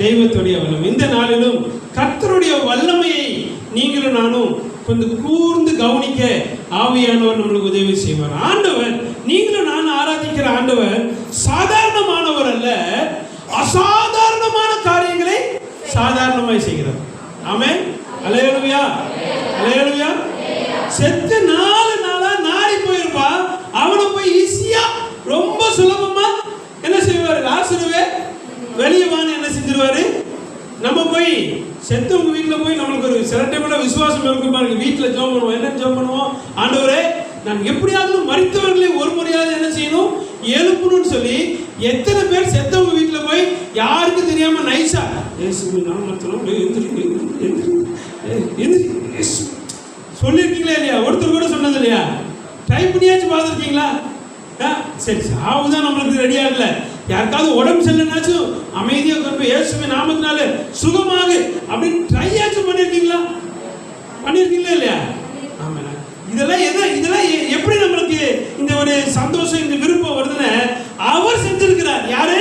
தெய்வத்துடைய வல்லமை. இந்த நாளிலும் கர்த்தருடைய வல்லமையை நீங்களும் நானும் கொஞ்சம் கூர்ந்து கவனிக்க ஆவியானவர் நம்மளுக்கு உதவி செய்வார். ஆண்டவர், நீங்களும் நான் ஆராதிக்கிற ஆண்டவர் சாதாரணமானவர் அல்ல, அசாதாரணமான காரியங்களை சாதாரணமாய் செய்கிறார். ஆமென். அல்லேலூயா, அல்லேலூயா. செத்து 4 நாளா நாடி போயிருப்பா, அவனை போய் ஈஸியா ரொம்ப சுலபமா என்ன செய்வாரு? லாசருவே வெளியே வான்னு என்ன செஞ்சிருவாரு? நம்ம போய் செத்தவங்க வீட்டில் போய் நம்மளுக்கு ஒரு சிரட்டைப்பட விசுவாசம் இருக்கும் பாருங்க. வீட்டில் ஜெபம் பண்ணுவோம். என்ன ஜெபம் பண்ணுவோம்? ஆண்டவரே, நான் எப்படியாவது மரித்தவர்களை ஒரு முறையாவது என்ன செய்யணும்? எழுப்பணும்னு சொல்லி எத்தனை பேர் செத்தவங்க வீட்டில் போய் யாருக்கும் தெரியாம நைஸா சொல்லியிருக்கீங்களா இல்லையா? ஒருத்தர் கூட சொன்னது இல்லையா? ட்ரை பண்ணியாச்சும் பார்த்துருக்கீங்களா? சரி, சாவுதான் நம்மளுக்கு ரெடியா இல்லை. யாருக்காவது உடம்பு சரியில்லைனாச்சும் அமைதியாக கொண்டு போய் இயேசுவின் நாமத்தினால சுகமாக அப்படின்னு ட்ரை ஆச்சும் பண்ணியிருக்கீங்களா? பண்ணியிருக்கீங்களா இல்லையா? ஆமா. இதெல்லாம் எப்படி நம்மளுக்கு இந்த ஒரு சந்தோஷம், இந்த விருப்பம் வருதுன்னு அவர் செஞ்சிருக்கிறார். யாரு?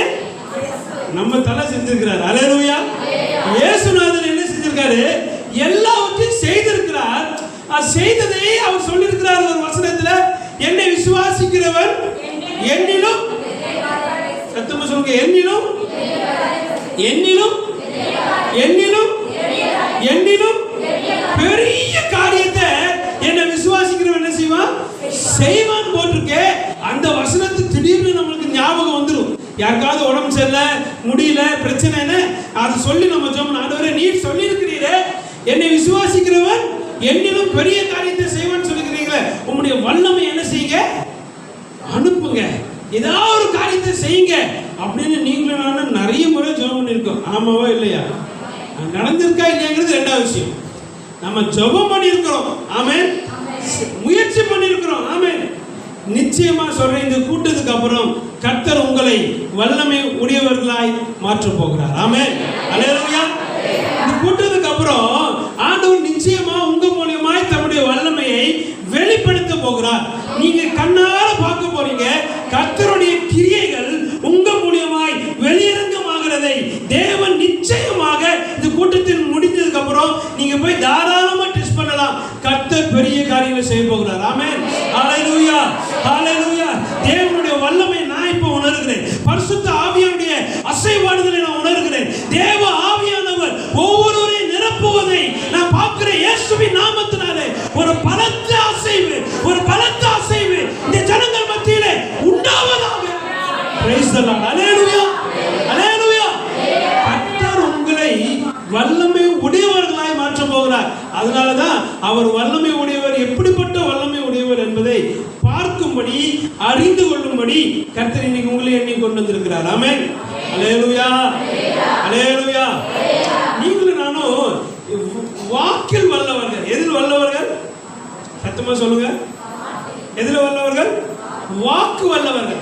நம்ம தலை செஞ்சிருக்கிறார். அல்லேலூயா. இயேசுநாதர் என்ன செஞ்சிருக்காரு? எல்லாவற்றையும் செய்திருக்கிறார். செய்ததை அவர் சொல்லியிருக்கிறார் ஒரு வசனத்துல, என்னை விசுவாசிக்கிறவர் என்னிலும், சத்தமா சொல்லுங்க, என்னிலும் என்னிலும் என்னிலும் என்னிலும் பெரிய காரியத்தை என்னை விசுவாசிக்கிறவன் என்ன செய்வான்? செய்வான் போட்டிருக்கே. அந்த வசனத்து திடீர்னு நம்மளுக்கு ஞாபகம் வந்துடும். யாருக்காவது உடம்பு சரியில்லை, முடியல, பிரச்சனை என்ன, அதை சொல்லி நம்ம ஜெபம், ஆண்டவரே நீர் சொல்லி இருக்கிறீரே, என்னை விசுவாசிக்கிறவன் என்னிலும் பெரிய காரியத்தை செய்வான்னு சொல்லிக்கிறீங்களே, உங்களுடைய வல்லமை என்ன செய்யுங்க? அனுப்புங்க, ஏதாவது ஒரு காரியத்தை செய்யுங்க அப்படின்னு நீங்களும் நானும் நிறைய முறை ஜெபம் பண்ணியிருக்கோம். ஆமாவா இல்லையா? நடந்திருக்கா இல்லையாங்கிறது ரெண்டாவது விஷயம். நம்ம ஜெபம் பண்ணியிருக்கிறோம். ஆமென். முயற்சி பண்ணியிருக்கிறோம். ஆமென். நிச்சயமா சொல்றேன், இந்த கூட்டத்துக்கு அப்புறம் கர்த்தர் உங்களை வல்லமை உடையவர்களாய் மாற்ற போகிறார். ஆமென். அல்லேலூயா. இந்த கூட்டத்துக்கு அப்புறம் ஆண்டவர் நிச்சயமா உங்க மூலமாய் தம்முடைய வல்லமையை வெளிப்படுத்த போகிறார். நீங்க கண்ணால பார்க்க போறீங்க. கர்த்தருடைய கிரியைகள் உங்க மூலமாய் வெளியரங்கமாகிறதை தேவன் நிச்சயமாக இந்த கூட்டத்தின் முடிஞ்சதுக்கு அப்புறம் நீங்க போய் தாராளமா டெஸ்ட் பண்ணலாம். கர்த்தர் பெரிய காரியங்களை செய்ய போகிறார். ஆமென். ஹல்லேலூயா, ஹல்லேலூயா. தேவனுடைய வல்லமை நான் இப்ப உணர்கிறேன். பரிசுத்த ஆவியானுடைய அசைவாடுதலை நான் உணர்கிறேன். தேவ ஆவியானவர் ஒவ்வொருவரையும் நிரப்புவதை நான் பார்க்கிறேன். இயேசுவின் நாமத்தினாலே ஒரு பலத்த அசைவு, ஒரு பலத்த அசைவு இந்த ஜனங்கள் மத்தியிலே உண்டாவதாக. Praise the Lord. Hallelujah, hallelujah. கர்த்தர் உங்களை வல்லமை உடையவர்களாய் மாற்ற போகிறார். அதனாலதான் அவர் வல்லமை உடையவர், எப்படிப்பட்ட வல்லமை உடையவர் என்பதை பார்க்கும்படி, அறிந்து கொள்ளும்படி கர்த்தர் இன்னைக்கு உங்களை எண்ணி கொண்டு வந்திருக்கிறார். ஆமென். அல்லேலூயா, அல்லேலூயா. நீங்களும் நானும் வாக்கில் வல்லவர்கள். எதில் வல்லவர்கள்? சத்தமா சொல்லுங்க. எதில் வல்லவர்கள்? வாக்கு வல்லவர்கள்.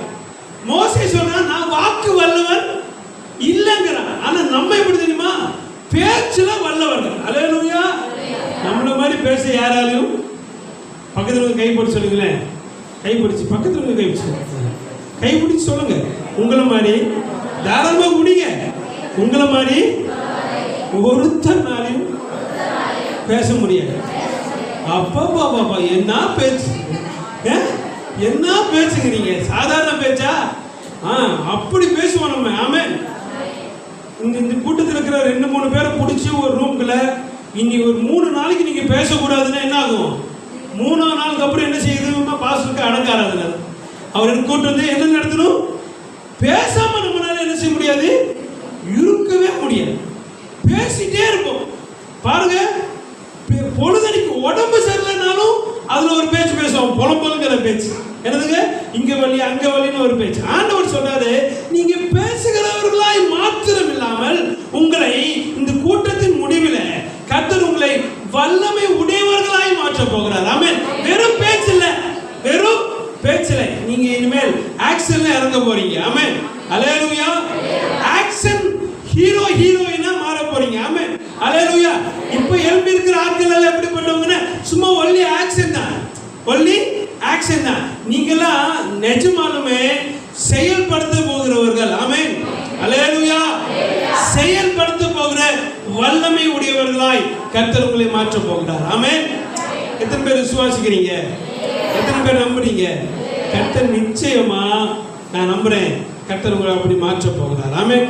மோசே சொன்னா நான் வாக்கு வல்லவன் இல்லைங்கிறான். ஆனா நம்ம எப்படி தெரியுமா? பேச்சுல வல்லவர்கள். அல்லேலூயா. நம்மள மாதிரி பேச யாராலையும் பக்கத்துல கை பிடிச்சு சொல்லுங்களேன். கை பிடிச்சு பக்கத்துல கை பிடிச்சு கை பிடிச்சு சொல்லுங்க. உங்களை மாதிரி தாராளமா முடிங்க. உங்களை மாதிரி ஒருத்தனாலையும் பேச முடியாது. அப்பா பாப்பா என்ன பேச்சு, என்ன பேசுகிறீங்க? சாதாரண பேச்சா? அப்படி பேசுவோம் நம்ம. ஆமென். இந்த கூட்டத்தில் இருக்கிற 2-3 பேரை பிடிச்சி ஒரு ரூம்குள்ள இனி ஒரு 3 நாளைக்கு நீங்க பேசக்கூடாதுன்னா என்ன ஆகும்? 3ஆம் நாளுக்கு அப்புறம் என்ன செய்யுது? பாஸ்டருக்கு அடங்காராதுல அவர் கூட்டு வந்து என்ன நடத்தணும்? பேசாம நம்மளால என்ன செய்ய முடியாது? இருக்கவே முடியாது. பேசிட்டே இருப்போம். பாருங்க, பொழுதடிக்கு உடம்பு சரியில்லைனாலும் அதுல ஒரு பேச்சு பேசுவோம். புலம்புங்கிற பேச்சு. என்னதுங்க? இங்க வலி அங்க வலின்னு ஒரு பேச்சு. ஆண்டவர் சொல்றாரு, நீங்க பேசுகிறவர்களாய் மாத்திரம் இல்லாமல் உங்களை இந்த கூட்டத்தின் முடிவில் கர்த்தர் உங்களை வல்லமை உடையவர்களாய் மாற்ற போகிறார். ஆமென். வெறும் பேச்சு இல்ல, வெறும் பேச்சுல நீங்க இனிமேல் ஆக்ஷன்ல இறங்க போறீங்க. ஆமென். அல்லேலூயா. ஆக்ஷன் ஹீரோ ஹீரோயினா மாற போறீங்க. ஆமென். அல்லேலூயா. இப்போ எழுப்பி இருக்கிற ஆட்கள் எல்லாம் எப்படி பண்ணுவாங்கன்னா சும்மா ஒன்லி ஆக்ஷன் தான், ஒன்லி ஆக்ஷன் தான். நீங்களாம் நிஜமாலுமே செயல்படுத்த போகிறவர்கள். ஆமென். அல்லேலூயா. செயல்படுத்த வல்லமை உடையவர்களாய் கர்த்தர் உங்களை மாற்ற போகிறார். ஆமென். எத்தனை பேர் விசுவாசிக்கிறீங்க? எத்தனை பேர் நம்புறீங்க? கர்த்தர் நிச்சயமா, நான் நம்புறேன், கர்த்தர் உங்களை அப்படி மாற்ற போகிறார். ஆமென்.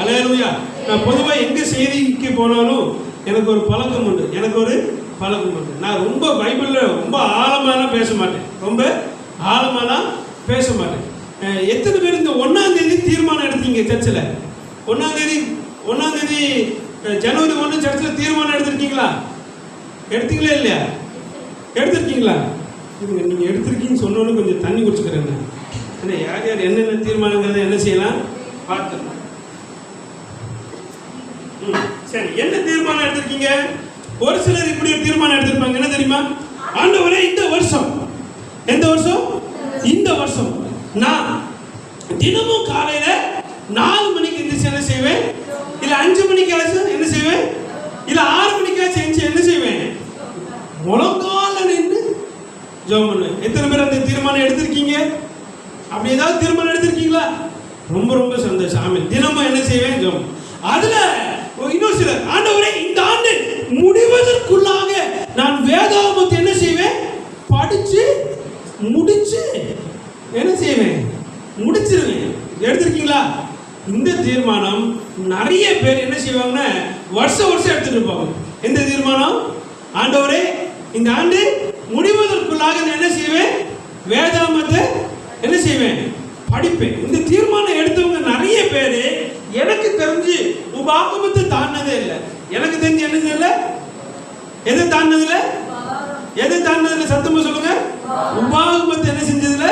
அல்லேலூயா. நான் பொதுவாக எங்க செய்திக்கு போனாலும் எனக்கு ஒரு பழக்கம் உண்டு. நான் ரொம்ப பைபிள்ல ரொம்ப ஆழமாலாம் பேச மாட்டேன். எத்தனை பேர் இந்த 1ஆம் தேதி தீர்மானம் எடுத்தீங்க? சர்ச்சில் 1ஆம் தேதி ஜனவரி 1 சர்ச்சில் தீர்மானம் எடுத்திருக்கீங்களா? எடுத்தீங்களா இல்லையா? எடுத்திருக்கீங்களா? நீங்க எடுத்திருக்கீங்கன்னு சொன்னோன்னு கொஞ்சம் தண்ணி குடிச்சுக்கிறேன். யார் யார் என்னென்ன தீர்மானங்கிறத என்ன செய்யலாம் பார்த்து. சரி, என்ன தீர்மானம் எடுத்திருக்கீங்க? ஒரு சிலர் இப்படி ஒரு தீர்மானம் எடுத்திருப்பாங்க. என்ன தெரியுமா? ஆண்டவரே, இந்த வருஷம், எந்த வருஷம்? இந்த வருஷம் நான் தினமும் காலையில 4 மணிக்கு எந்திரிச்சு என்ன செய்வேன்? இல்ல 5 மணிக்கு என்ன செய்வேன்? இல்ல 6 மணிக்காச்சும் எந்திரிச்சு என்ன செய்வேன்? முழங்கால நின்று ஜெபம் பண்ணுவேன். எத்தனை பேர் அந்த தீர்மானம் எடுத்திருக்கீங்க? அப்படி ஏதாவது தீர்மானம் எடுத்திருக்கீங்களா? ரொம்ப ரொம்ப சந்தோஷம். ஆமென். தினமும் என்ன செய்வேன்? ஜெபம். அதுல இன்னொரு சிலர், ஆண்டவரே, இந்த ஆண்டு முடிவதற்குள்ளாக நான் வேதாகமத்தை என்ன செய்வேன்? படிச்சு முடிச்சு என்ன செய்வேன்? முடிச்சிருவேன். எடுத்திருக்கீங்களா? இந்த தீர்மானம் நிறைய பேர் என்ன செய்வாங்கன்னா வருஷம் எடுத்துட்டு இருப்பாங்க. எந்த தீர்மானம்? ஆண்டவரே, இந்த ஆண்டு முடிவதற்குள்ளாக நான் என்ன செய்வேன்? வேதாகமத்தை என்ன செய்வேன்? படிப்பேன். இந்த தீர்மானம் எடுத்தவங்க நிறைய பேர் எனக்கு தெரிஞ்சு உபாகமத்தை தாண்டதே இல்லை. எனக்கு தெரிஞ்சு என்ன செய்யல? எதை தாண்டதுல? சத்தமா சொல்லுங்க. உபாகமத்தை என்ன செஞ்சதுல?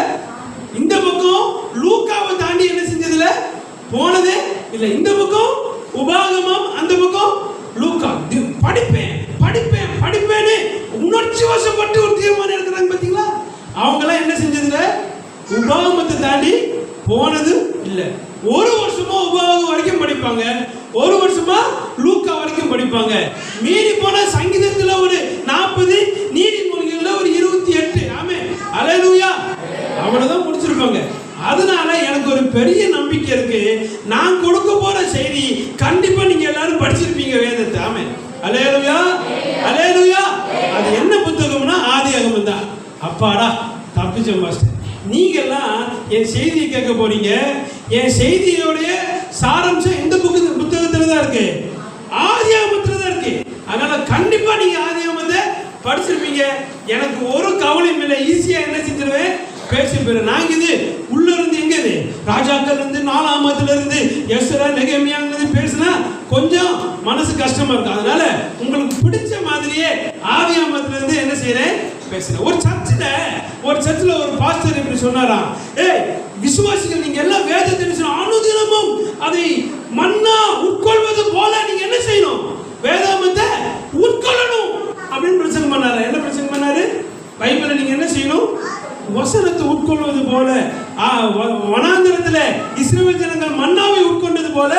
இந்த பக்கம் லூக்காவை தாண்டி என்ன செஞ்சதுல? போனதே இல்லை. இந்த பக்கம் உபாகமம், அந்த பக்கம் லூக்கா. படிப்பேன்னு உணர்ச்சி வசப்பட்டு ஒரு தீர்மானம் எடுக்கிறாங்க. பாத்தீங்களா? அவங்க எல்லாம் என்ன செஞ்சதுல? உபாகமத்தை தாண்டி போனது இல்லை. ஒரு வருஷமா உபாகமம் வரைக்கும் படிப்பாங்க, ஒரு வருஷமா லூக்கா வரைக்கும் படிப்பாங்க. மீறி போன சங்கீதத்துல ஒரு 40, நீதிமொழிகள்ல ஒரு 28. ஆமென். அல்லேலூயா. அவ்வளவுதான் முடிச்சிருப்பாங்க. அதனால எனக்கு ஒரு பெரிய நம்பிக்கை இருக்கு. நான் கொடுக்க போற செய்தி கண்டிப்பா நீங்க எல்லாரும் படிச்சிருப்பீங்க வேதத்தை. ஆமென். அல்லேலூயா. அது என்ன புத்தகம்னா ஆதியாகமம் தான். அப்பாடா, தப்பிச்சோம் மாஸ்டர். நீங்க எல்லாம் என் செய்தியை கேட்க போறீங்க. என் செய்தியோடைய சாராம்சம் இந்த புத்தகத்துல தான் இருக்கு, ஆதியாகமத்துல தான் இருக்கு. அதனால கண்டிப்பா நீங்க ஆதியாகமத்தை படிச்சிருப்பீங்க. எனக்கு ஒரு கவலையும் இல்லை. ஈஸியா என்ன செஞ்சிருவேன்? பேசி போயிரு. நாங்க இது உள்ள இருந்து எங்க இது ராஜாக்கள் இருந்து 4ஆம் இருந்து எஸ்ரா நெகேமியால இருந்து பேசினா கொஞ்சம் மனசு கஷ்டமா இருக்கும். அதனால உங்களுக்கு பிடிச்ச மாதிரியே ஆதியாகமத்துல இருந்து என்ன செய்யறேன்? பேசுறேன். ஒரு சர்ச்சில் ஒரு பாஸ்டர் இப்படி சொன்னாராம், விசுவாசிகள் நீங்க எல்லாம் வேதத்தை அனுதினமும் அதை மன்னா உட்கொள்வது போல நீங்க என்ன செய்யணும்? வேதாகமத்தை உட்கொள்ளணும் அப்படின்னு பிரசங்கம் பண்ணாரு. என்ன பிரசங்கம் பண்ணாரு? பைபிளை நீங்க என்ன செய்யணும்? வசனத்தை உட்கொள்வது போல, வனாந்திரத்துல இஸ்ரவேல் ஜனங்கள் மன்னாவை உட்கொண்டது போல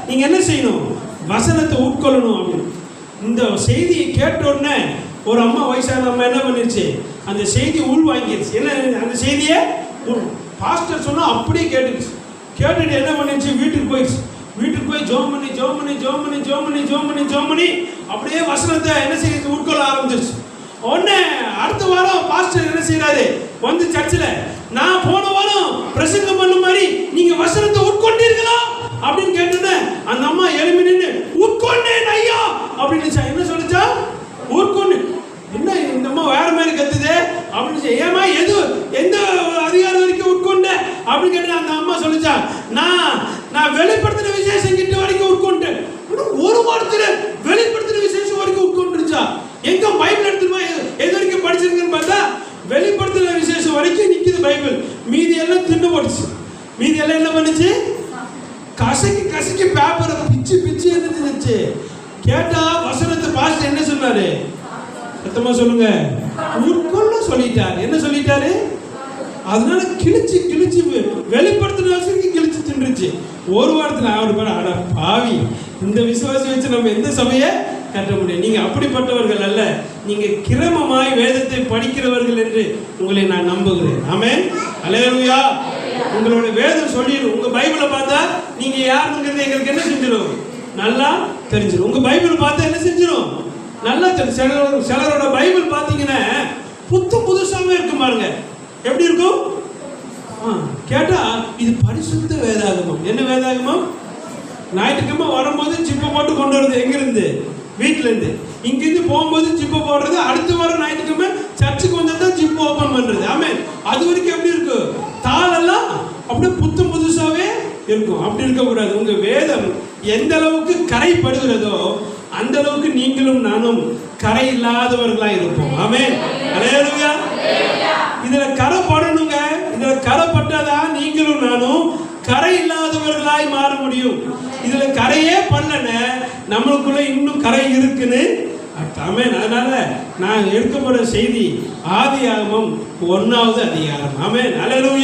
நீங்க என்ன செய்யணும்? வசனத்தை உட்கொள்ளணும் அப்படின்னு. இந்த செய்தியை கேட்ட உடனே ஒரு அம்மா, வயசான அம்மா என்ன பண்ணிருச்சு? அந்த செய்தி உள் வாங்கிடுச்சு. என்ன அந்த செய்தியை பாஸ்டர் சொன்னா அப்படியே கேட்டுட்டு என்ன பண்ணிருச்சு? வீட்டுக்கு போய் ஜோம் பண்ணி அப்படியே வசனத்தை என்ன செய்யுது? உட்கொள்ள ஆரம்பிச்சிருச்சு. உடனே அடுத்த வாரம் பாஸ்டர் என்ன செய்யறாரு? வந்து சர்ச்சில், நான் போன வாரம் பிரசங்கம் பண்ண மாதிரி நீங்க வசனத்தை உட்கொண்டீர்களா அப்படின்னு கேட்டோன்னே அந்த அம்மா எழுப்பி நின்று உட்கொண்டேன் ஐயா அப்படின்னு என்ன சொல்லிச்சா? உட்கொண்டு. என்ன இந்த அம்மா வேற மாதிரி கத்துது அப்படின்னு. ஏமா எந்த அதிகாரம் வரைக்கும் உட்கொண்ட அப்படின்னு கேட்டு அந்த அம்மா சொல்லிச்சா, நான் வெளிப்படுத்தின விசேஷம் கிட்ட வரைக்கும் உட்கொண்டேன். ஒரு வாரத்துல வெளிப்படுத்தின விசேஷம் வரைக்கும் உட்கொண்டுருச்சா? எங்க பைபிள் எடுத்துமா எது வரைக்கும் படிச்சிருக்குன்னு பார்த்தா வெளிப்படுத்தின விசேஷம் வரைக்கும் நிக்குது பைபிள். மீதி எல்லாம் தின்னு போடுச்சு. மீதி எல்லாம் என்ன பண்ணுச்சு? கசக்கி பேப்பரை பிச்சு இருந்துச்சு. கேட்டா வசனத்தை பாஸ்டர் என்ன சொன்னாரு? சத்தமா சொல்லுங்க. உட்கொள்ள சொல்லிட்டாரு. என்ன சொல்லிட்டாரு? அதனால கிழிச்சு வெளிப்படுத்தின வசதிக்கு கிழிச்சு தின்றுச்சு. ஒரு வாரத்தில் அவர் பேர் அட பாவி, இந்த விசுவாசி வச்சு நம்ம எந்த சபையை கட்ட முடியும்? நீங்க அப்படிப்பட்டவர்கள் அல்ல, நீங்க கிரமமாய் வேதத்தை படிக்கிறவர்கள் என்று உங்களை நான் நம்புகிறேன். ஆமென். அல்லேலூயா. உங்களோட வேதம் சொல்லிடும். உங்க பைபிளை பார்த்தா நீங்க யாருங்கிறது எங்களுக்கு என்ன செஞ்சிடும்? நல்லா தெரிஞ்சிடும். உங்க பைபிள் பார்த்தா என்ன செஞ்சிடும்? நல்லா தெரியும். சிலரோட பைபிள் பார்த்தீங்கன்னா புதுசாவே இருக்கும் பாருங்க. எப்படி இருக்கும்? கேட்டா இது பரிசுத்த வேதாகமம். என்ன வேதாகமம்? ஞாயிற்றுக்கிழமை வரும்போது ஜிப்பை போட்டு கொண்டு வருது. எங்கிருந்து? வீட்டுல இருந்து. இங்கிருந்து போகும்போது ஜிப்பை போடுறது. அடுத்த வாரம் ஞாயிற்றுக்கிழமை சர்ச்சுக்கு வந்தா தான் ஜிப் ஓபன் பண்றது. ஆமென். அது வரைக்கும் எப்படி இருக்கு? தாளெல்லாம் அப்படியே புதுசாவே இருக்கும். அப்படி இருக்கக்கூடாது. உங்க வேதம் எந்த அளவுக்கு கரைப்படுகிறதோ அந்த அளவுக்கு நீங்களும் நானும் கரை இல்லாதவர்களா இருப்போம். ஆமென். அல்லேலூயா. இதுல கரை படணுங்க. இதுல கரை பட்டாதான் நீங்களும் நானும் கரை இல்லாதவர்களாய் மாற முடியும். இதுல கரையே பண்ணன நம்மளுக்குள்ள இன்னும் கரை இருக்குன்னு ஆமென். அதனால நான் எடுக்க போற செய்தி ஆதியாகமம் 1வது அதிகாரம். ஆமென். அல்லேலூயா.